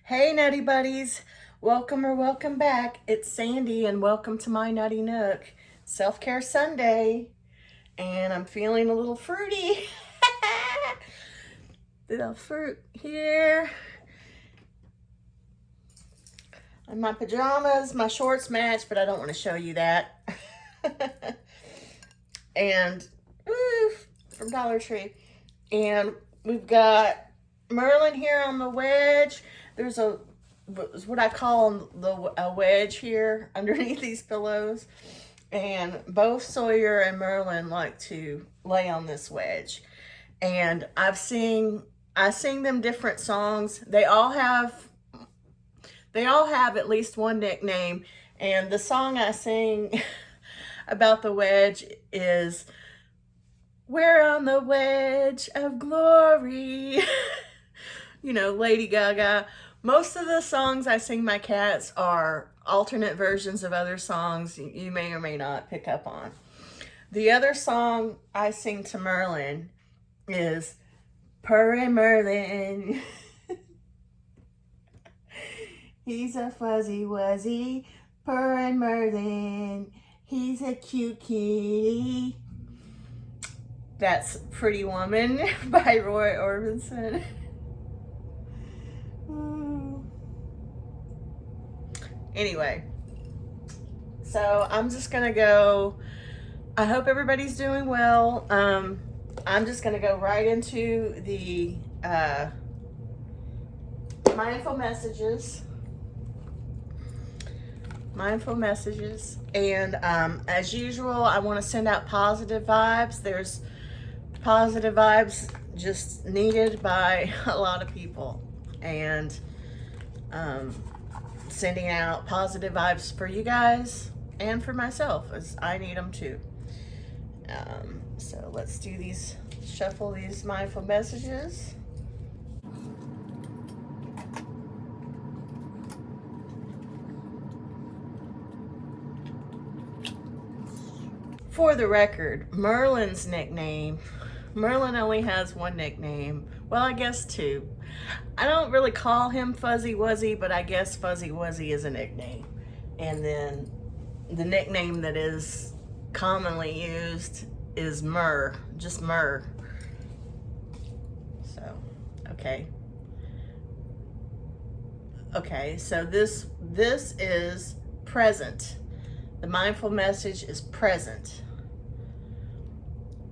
Hey Nutty Buddies, welcome or welcome back. It's Sandy and welcome to my Nutty Nook. Self-Care Sunday and I'm feeling a little fruity. Little fruit here. And my pajamas, my shorts match, but I don't want to show you that. And from Dollar Tree. And we've got Merlin here on the wedge. There's what I call a wedge here underneath these pillows. And both Sawyer and Merlin like to lay on this wedge. And I sing them different songs. They all have at least one nickname. And the song I sing about the wedge is "We're on the Wedge of Glory." You know, Lady Gaga. Most of the songs I sing my cats are alternate versions of other songs you may or may not pick up on. The other song I sing to Merlin is "Purrin' Merlin." He's a fuzzy wuzzy, purrin' Merlin. He's a cute kitty. That's Pretty Woman by Roy Orbison. Anyway, so I'm just gonna go. I hope everybody's doing well. I'm just gonna go right into the mindful messages. And as usual, I want to send out positive vibes. There's positive vibes just needed by a lot of people, and sending out positive vibes for you guys and for myself, as I need them too. So let's do these, shuffle these mindful messages. For the record, Merlin's nickname, Merlin only has one nickname. Well, I guess two. I don't really call him Fuzzy Wuzzy, but I guess Fuzzy Wuzzy is a nickname. And then the nickname that is commonly used is Mur, just Mur. So, okay. Okay, so this is present. The mindful message is present.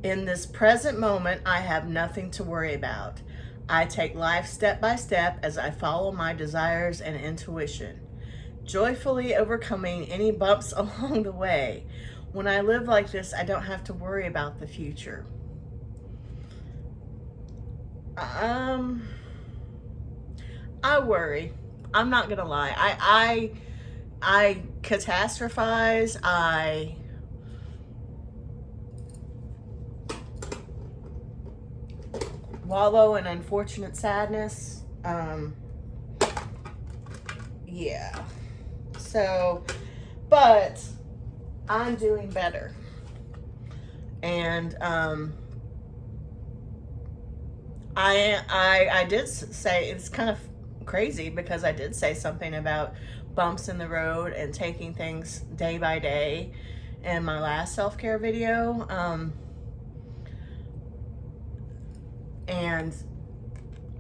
In this present moment, I have nothing to worry about. I take life step by step as I follow my desires and intuition, joyfully overcoming any bumps along the way. When I live like this, I don't have to worry about the future. I worry. I'm not gonna lie. I catastrophize. I wallow in unfortunate sadness. Yeah. So, but I'm doing better. And I did say, it's kind of crazy because I did say something about bumps in the road and taking things day by day in my last self-care video. And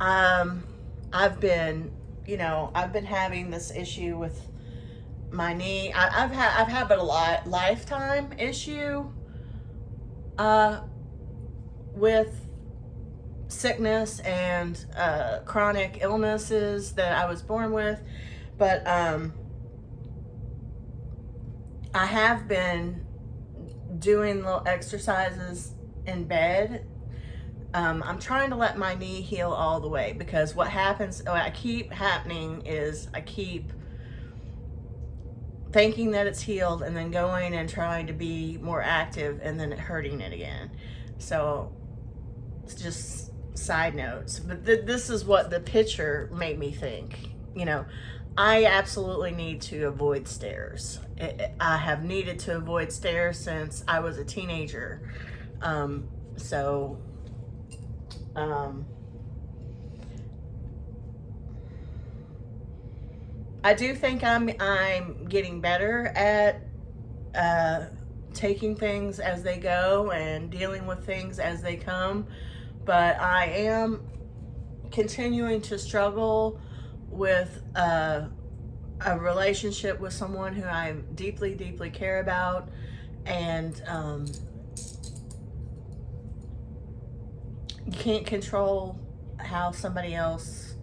I've been having this issue with my knee. I've had a lifetime issue with sickness and chronic illnesses that I was born with, but I have been doing little exercises in bed. I'm trying to let my knee heal all the way, because what keep happening is I keep thinking that it's healed and then going and trying to be more active and then hurting it again. So it's just side notes, but this is what the picture made me think. You know, I absolutely need to avoid stairs. I have needed to avoid stairs since I was a teenager. I do think I'm getting better at taking things as they go and dealing with things as they come, but I am continuing to struggle with a relationship with someone who I deeply, deeply care about, and you can't control how somebody else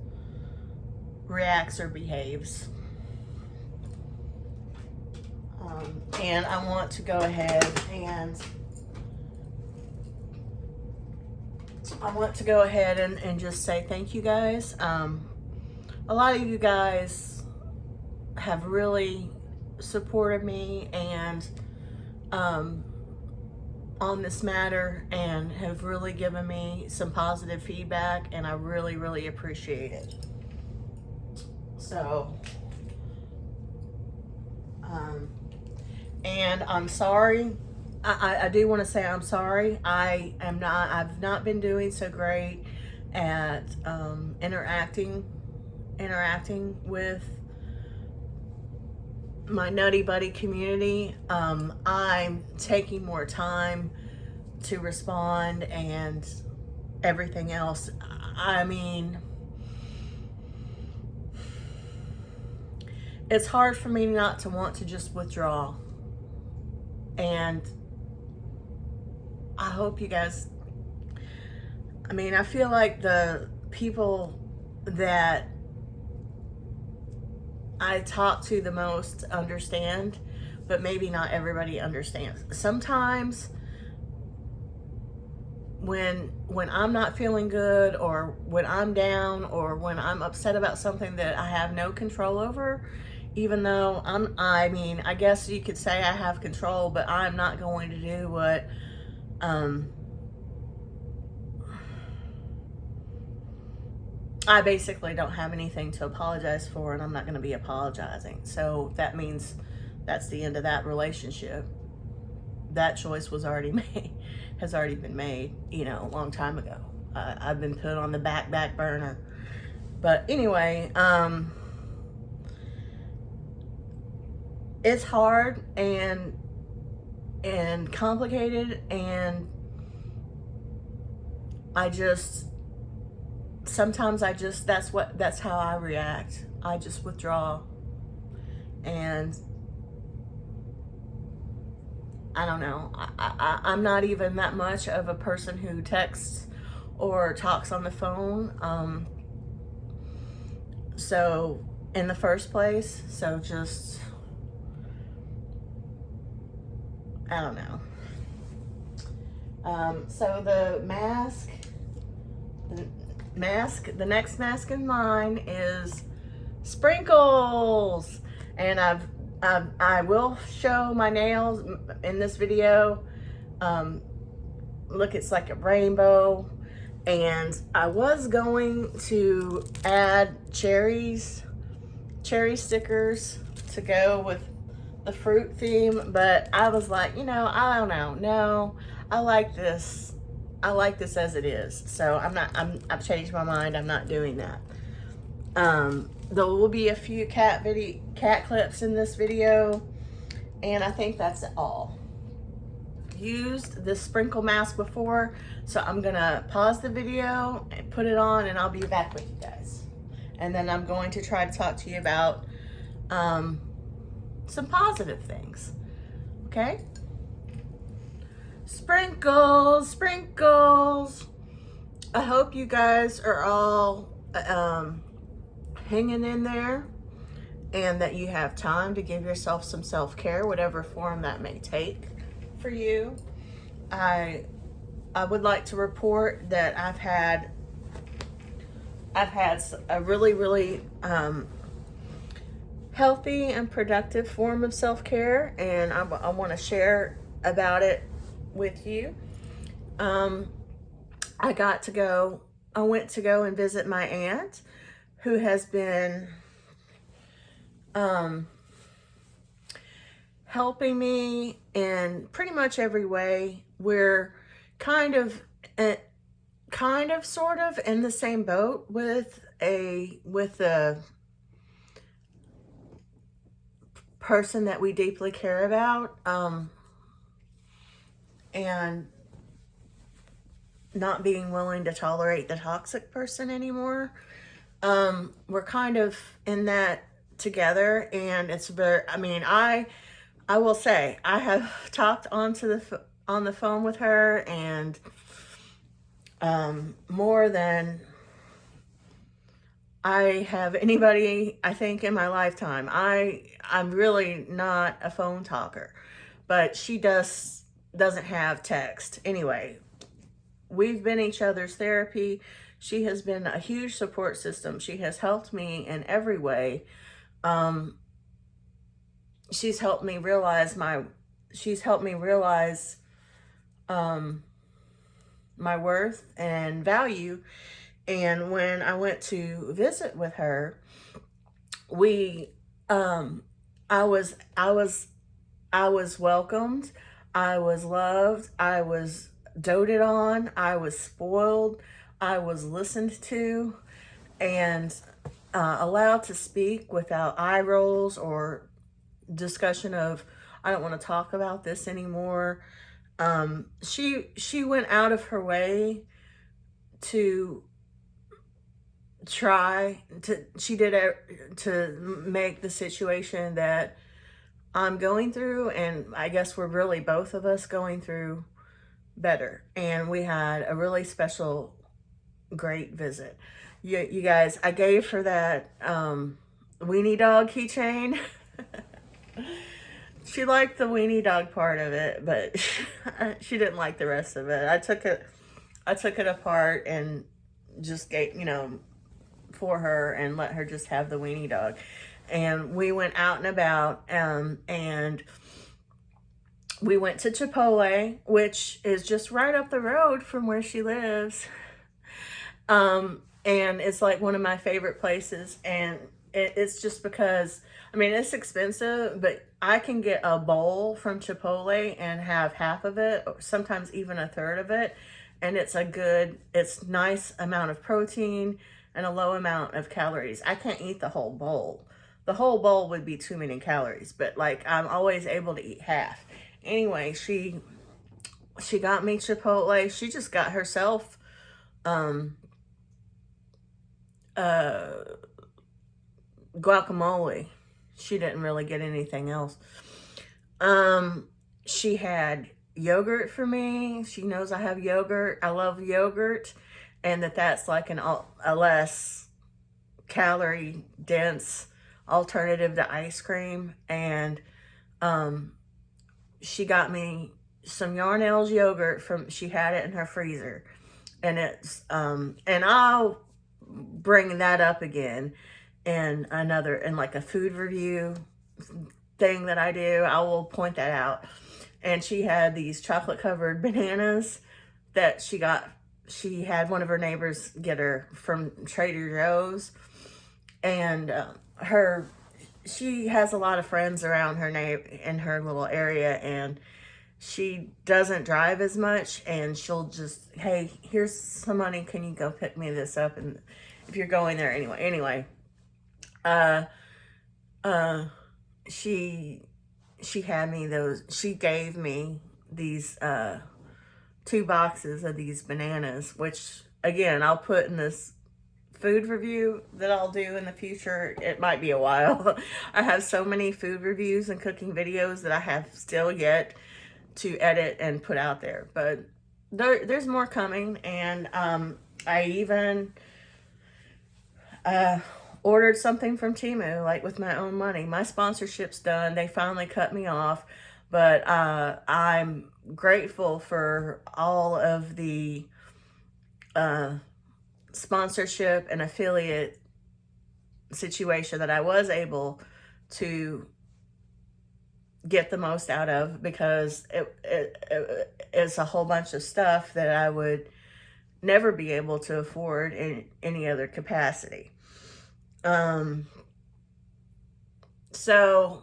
reacts or behaves. And I want to go ahead and just say thank you guys. A lot of you guys have really supported me and on this matter, and have really given me some positive feedback, and I really, really appreciate it. So, and I'm sorry. I do want to say I'm sorry. I've not been doing so great at interacting with my Nutty Buddy community. I'm taking more time to respond and everything else. I mean, it's hard for me not to want to just withdraw. And I hope you guys, I mean, I feel like the people that I talk to the most understand, but maybe not everybody understands. Sometimes when I'm not feeling good, or when I'm down, or when I'm upset about something that I have no control over, even though I mean, I guess you could say I have control, but I'm not going to do what I basically don't have anything to apologize for, and I'm not going to be apologizing. So that means that's the end of that relationship. That choice was already made, has already been made, you know, a long time ago. I've been put on the back burner. But anyway, it's hard and complicated, and sometimes that's how I react. I just withdraw, and I don't know. I'm not even that much of a person who texts or talks on the phone. So in the first place, so just, I don't know. So the next mask in line is sprinkles, and I will show my nails in this video. Look, it's like a rainbow, and I was going to add cherry stickers to go with the fruit theme, but I was like, you know, I don't know. No, I like this as it is. So I've changed my mind. I'm not doing that. There will be a few cat clips in this video, and I think that's all. Used this sprinkle mask before, so I'm gonna pause the video and put it on, and I'll be back with you guys. And then I'm going to try to talk to you about some positive things. Okay? Sprinkles. I hope you guys are all hanging in there, and that you have time to give yourself some self-care, whatever form that may take for you. I would like to report that I've had a really, really healthy and productive form of self-care, and I want to share about it with you. I went to go and visit my aunt, who has been helping me in pretty much every way. We're kind of sort of in the same boat with person that we deeply care about, and not being willing to tolerate the toxic person anymore. We're kind of in that together, and it's very, I mean, I will say I have talked on the phone with her, and more than I have anybody, I think, in my lifetime. I'm really not a phone talker, but she doesn't have text. Anyway, we've been each other's therapy. She has been a huge support system. She has helped me in every way. She's helped me realize my worth and value. And when I went to visit with her, I was welcomed, I was loved, I was doted on, I was spoiled, I was listened to, and allowed to speak without eye rolls or discussion of, I don't want to talk about this anymore. She went out of her way to to make the situation that I'm going through, and I guess we're really both of us going through, better. And we had a really special, great visit. You guys, I gave her that weenie dog keychain. She liked the weenie dog part of it, but she didn't like the rest of it. I took it apart and just gave, for her, and let her just have the weenie dog. And we went out and about, and we went to Chipotle, which is just right up the road from where she lives. And it's like one of my favorite places. And it's just because, I mean, it's expensive, but I can get a bowl from Chipotle and have half of it, or sometimes even a third of it. And it's nice amount of protein and a low amount of calories. I can't eat the whole bowl. The whole bowl would be too many calories, but like, I'm always able to eat half. Anyway, she got me Chipotle. She just got herself guacamole. She didn't really get anything else. She had yogurt for me. She knows I have yogurt. I love yogurt, and that's like a less calorie dense alternative to ice cream. And she got me some Yarnell's yogurt she had it in her freezer, and and I'll bring that up again in like a food review thing that I do. I will point that out. And she had these chocolate covered bananas that she had one of her neighbors get her from Trader Joe's. And she has a lot of friends around in her little area, and she doesn't drive as much, and she'll just, hey, here's some money, can you go pick me this up? And if you're going there anyway, she gave me these 2 boxes of these bananas, which again, I'll put in this food review that I'll do in the future. It might be a while. I have so many food reviews and cooking videos that I have still yet to edit and put out there, but there's more coming. And I even ordered something from Temu, like with my own money. My sponsorship's done. They finally cut me off, but I'm grateful for all of the sponsorship and affiliate situation that I was able to get the most out of, because it's a whole bunch of stuff that I would never be able to afford in any other capacity. So,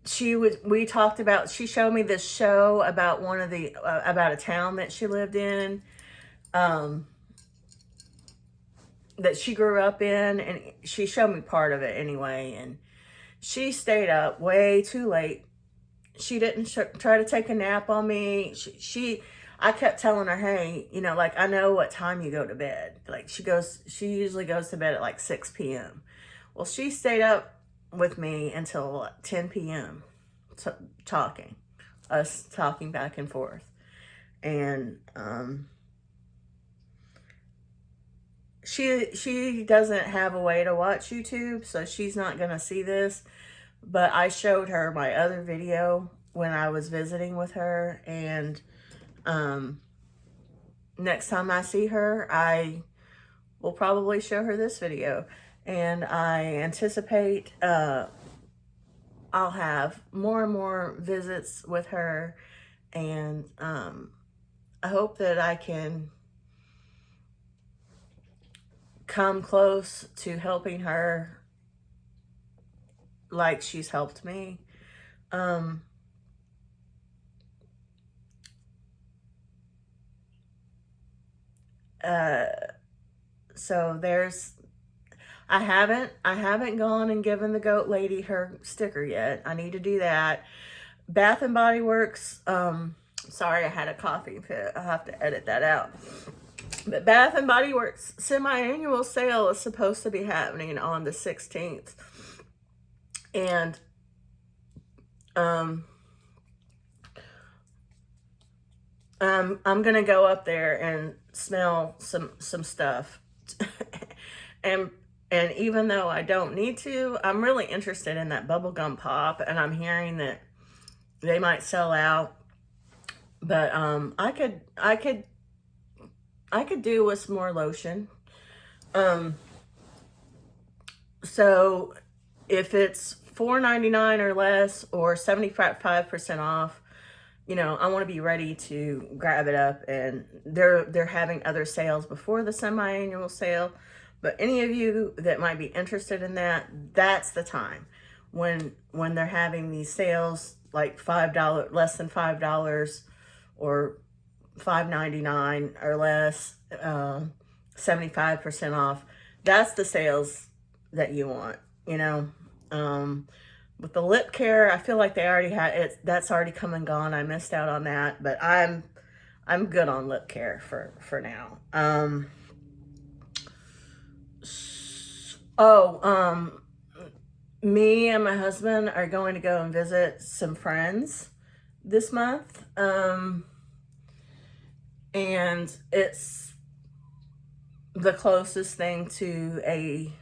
she showed me this show about about a town that she lived in. that she grew up in, and she showed me part of it anyway. And she stayed up way too late. She didn't try to take a nap on me. I kept telling her, hey, you know, like, I know what time you go to bed. Like, she usually goes to bed at like 6 p.m. Well, she stayed up with me until 10 p.m. talking, us talking back and forth. And she doesn't have a way to watch YouTube, so she's not gonna see this. But I showed her my other video when I was visiting with her, and next time I see her, I will probably show her this video. And I anticipate I'll have more and more visits with her, and I hope that I can come close to helping her like she's helped me. So I haven't gone and given the goat lady her sticker yet. I need to do that. Bath and Body Works, sorry, I had a coffee fit. I'll have to edit that out. But Bath and Body Works semi-annual sale is supposed to be happening on the 16th. And I'm gonna go up there and smell some stuff. and even though I don't need to, I'm really interested in that bubblegum pop, and I'm hearing that they might sell out. But I could do with some more lotion. So if it's $4.99 or less, or 75% off, you know, I want to be ready to grab it up. And they're having other sales before the semi-annual sale. But any of you that might be interested in that, that's the time when they're having these sales, like $5, less than $5, or $5.99 or less, 75% off. That's the sales that you want, you know. With the lip care, I feel like they already had it. That's already come and gone. I missed out on that, but I'm good on lip care for now. Me and my husband are going to go and visit some friends this month. And it's the closest thing to a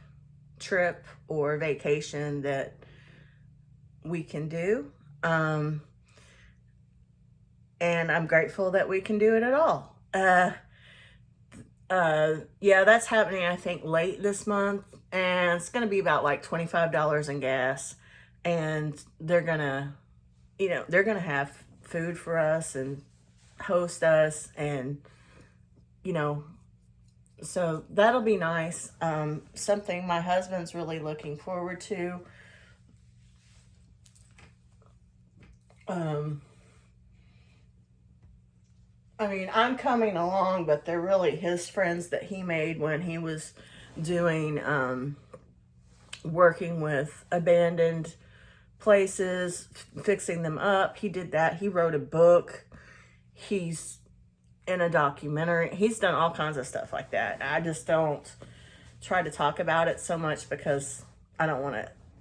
trip or vacation that we can do. And I'm grateful that we can do it at all. Yeah, that's happening, I think, late this month. And it's going to be about like $25 in gas. And they're going to, you know, they're going to have food for us and host us, and, you know, so that'll be nice. Something my husband's really looking forward to. I mean, I'm coming along, but they're really his friends that he made when he was doing, working with abandoned places, fixing them up. He did that. He wrote a book. He's in a documentary. He's done all kinds of stuff like that. I just don't try to talk about it so much because I want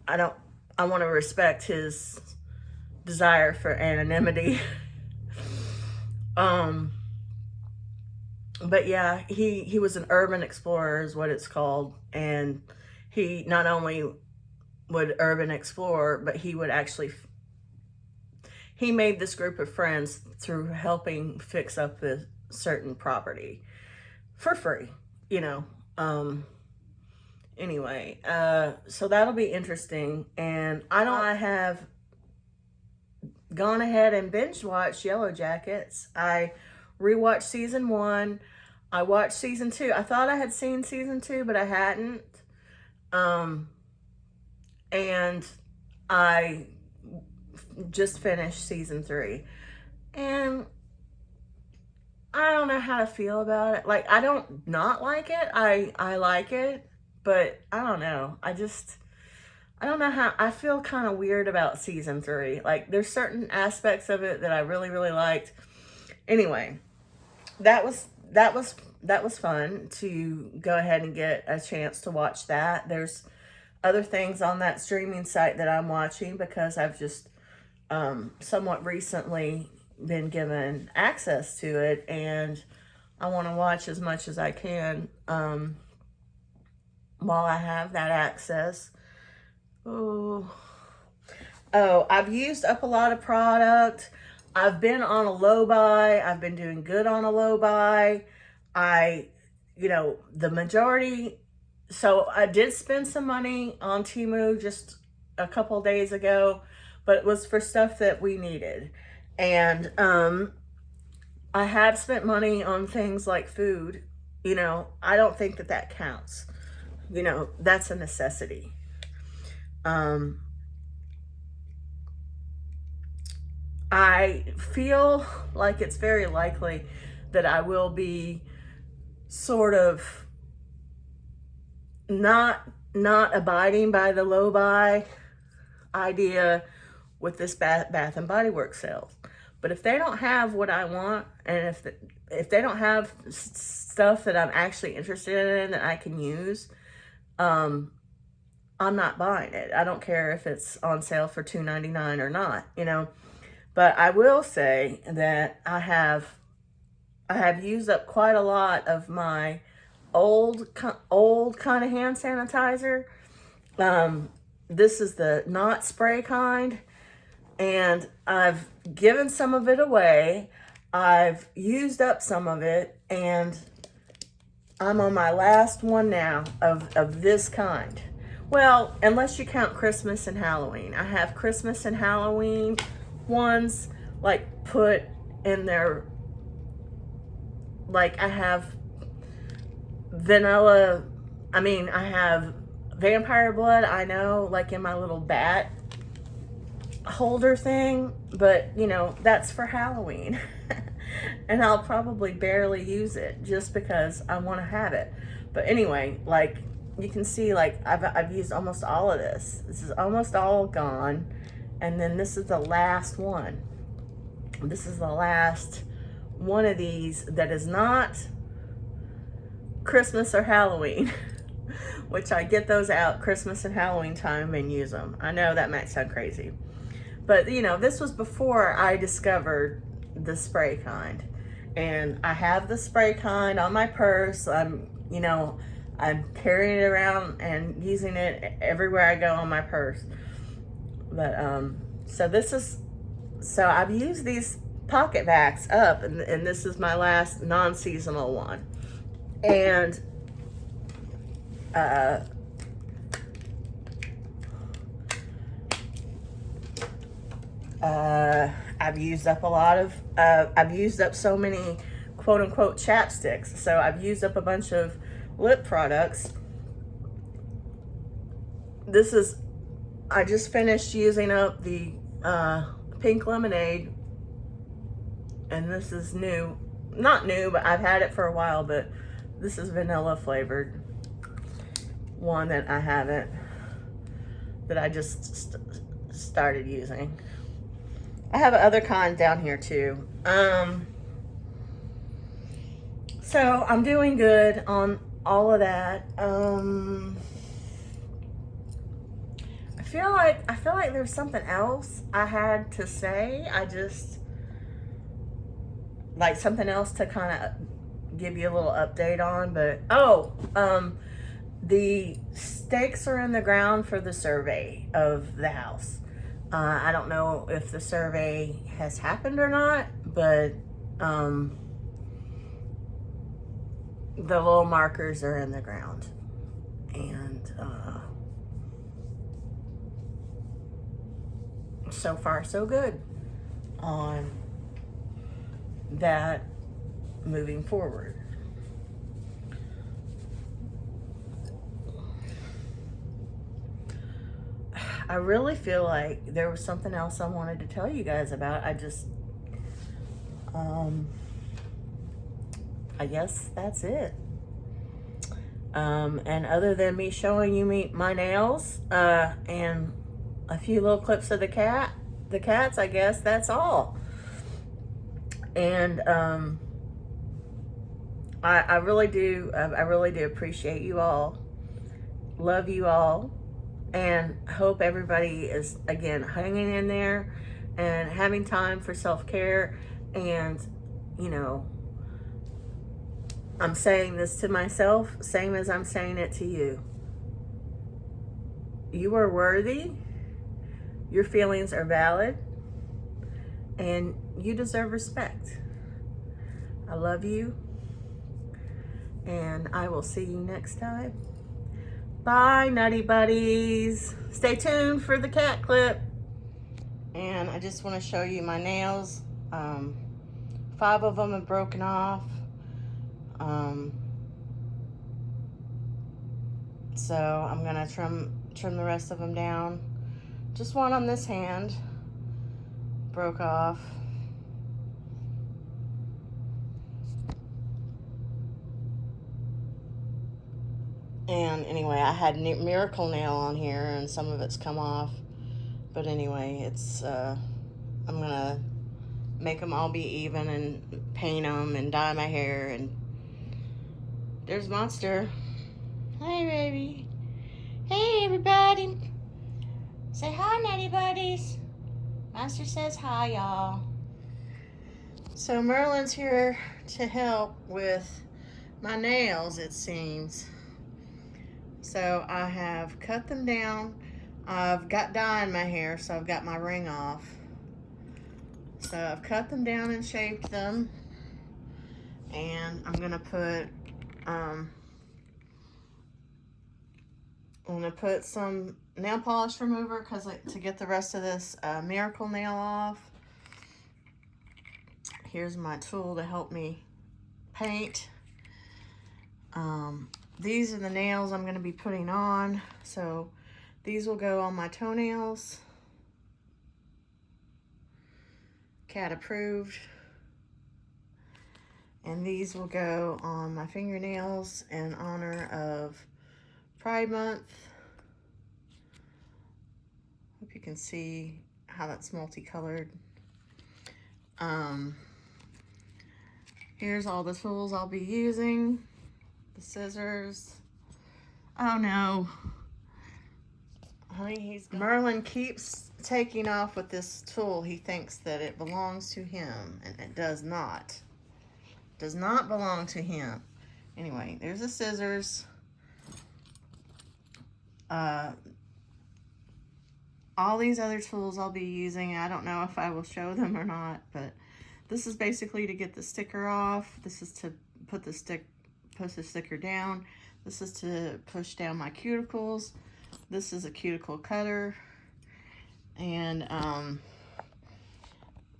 to respect his desire for anonymity. But yeah, he was an urban explorer is what it's called. And he not only would urban explore, but he would actually, he made this group of friends through helping fix up the certain property for free, you know. Anyway, so that'll be interesting. And I have gone ahead and binge watched Yellow Jackets. I rewatched season 1. I watched season 2. I thought I had seen season 2, but I hadn't. And I just finished season 3. And I don't know how to feel about it. Like, I don't not like it. I like it, but I don't know. I don't know how, I feel kind of weird about season 3. Like, there's certain aspects of it that I really, really liked. Anyway, that was fun to go ahead and get a chance to watch that. There's other things on that streaming site that I'm watching because I've just somewhat recently been given access to it, and I want to watch as much as I can while I have that access. Oh, I've used up a lot of product. I've been on a low buy. I've been doing good on a low buy. The majority, so I did spend some money on Temu just a couple days ago, but it was for stuff that we needed. And I have spent money on things like food. I don't think that counts. That's a necessity. I feel like it's very likely that I will be sort of not abiding by the low buy idea with this Bath and Body Works sales. But if they don't have what I want, and if they don't have stuff that I'm actually interested in that I can use, I'm not buying it. I don't care if it's on sale for $2.99 or not, But I will say that I have used up quite a lot of my old kind of hand sanitizer. This is the not spray kind, and I've given some of it away. I've used up some of it, and I'm on my last one now of this kind. Well, unless you count Christmas and Halloween. I have Christmas and Halloween ones, like, put in their, like, I have vanilla, I have vampire blood, I know, like, in my little bat holder thing, but, that's for Halloween. And I'll probably barely use it just because I want to have it. But anyway, like, you can see, like, I've used almost all of this. This is almost all gone. And then this is the last one. This is the last one of these that is not Christmas or Halloween, which I get those out Christmas and Halloween time and use them. I know that might sound crazy, but this was before I discovered the spray kind. And I have the spray kind on my purse. I'm carrying it around and using it everywhere I go on my purse. But so I've used these pocket vacs up, and this is my last non-seasonal one. And I've used up a lot of I've used up so many quote-unquote chapsticks. So I've used up a bunch of lip products. I just finished using up the pink lemonade, and this is new. Not new, but I've had it for a while, but this is vanilla flavored one that I just started using. I have other kind down here too. So I'm doing good on all of that. I feel like there's something else I had to say. I just like something else to kind of give you a little update on, but the stakes are in the ground for the survey of the house. I don't know if the survey has happened or not, but the little markers are in the ground, and so far so good on that moving forward. I really feel like there was something else I wanted to tell you guys about. I just I guess that's it. And other than me showing you my nails and a few little clips of the cats, I guess that's all. And I really do. I really do appreciate you all. Love you all, and hope everybody is again hanging in there and having time for self-care. And you know, I'm saying this to myself, same as I'm saying it to you. You are worthy. Your feelings are valid, and you deserve respect. I love you, and I will see you next time. Bye, Nutty Buddies. Stay tuned for the cat clip. And I just want to show you my nails. 5 of them have broken off. So I'm gonna trim the rest of them down. Just one on this hand broke off. And anyway, I had Miracle Nail on here and some of it's come off. But anyway, it's I'm gonna make them all be even and paint them and dye my hair. And there's Monster. Hi, baby. Hey, everybody. Say hi, Nutty Buddies. Monster says hi, y'all. So Merlin's here to help with my nails, it seems. So I have cut them down. I've got dye in my hair, so I've got my ring off. So I've cut them down and shaped them. And I'm gonna put some nail polish remover because to get the rest of this Miracle Nail off. Here's my tool to help me paint. These are the nails I'm going to be putting on. So these will go on my toenails. Cat approved. And these will go on my fingernails in honor of Pride Month. Hope you can see how that's multicolored. Here's all the tools I'll be using. The scissors. Oh no. Honey, Merlin keeps taking off with this tool. He thinks that it belongs to him, and it does not. It does not belong to him. Anyway, there's the scissors. All these other tools I'll be using, I don't know if I will show them or not, but this is basically to get the sticker off. This is to push the sticker down. This is to push down my cuticles. This is a cuticle cutter. And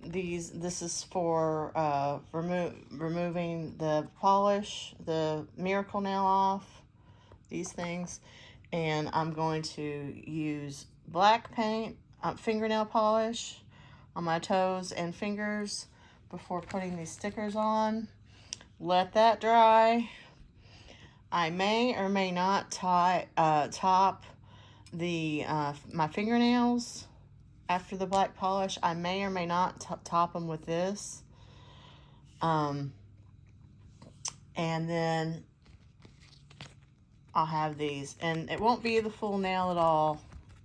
this is for removing the polish, the Miracle Nail off, these things. And I'm going to use black paint, fingernail polish on my toes and fingers before putting these stickers on. Let that dry. I may or may not top my fingernails after the black polish. I may or may not top them with this. And then I'll have these. And it won't be the full nail at all.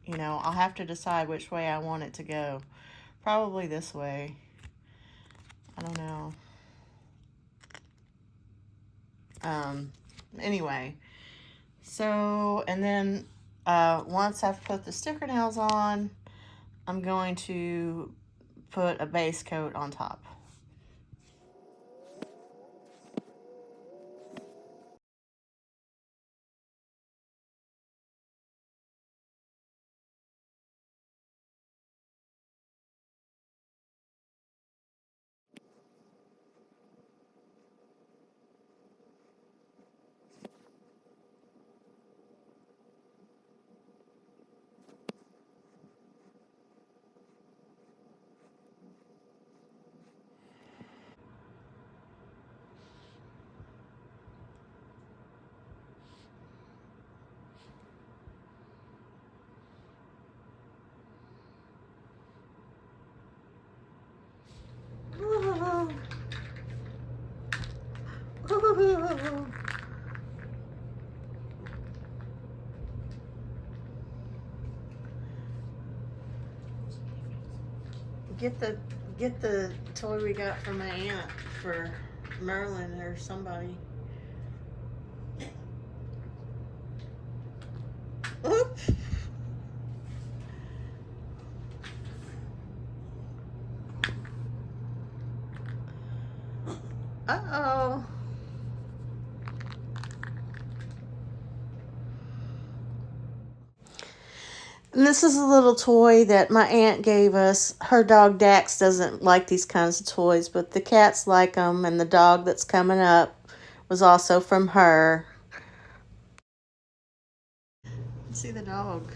You know, I'll have to decide which way I want it to go. Probably this way. I don't know. Anyway. So, and then once I've put the sticker nails on, I'm going to put a base coat on top. get the toy we got from my aunt for Merlin or somebody. Oop. Uh-oh. And this is a little toy that my aunt gave us. Her dog Dax doesn't like these kinds of toys, but the cats like them, and the dog that's coming up was also from her. See the dog.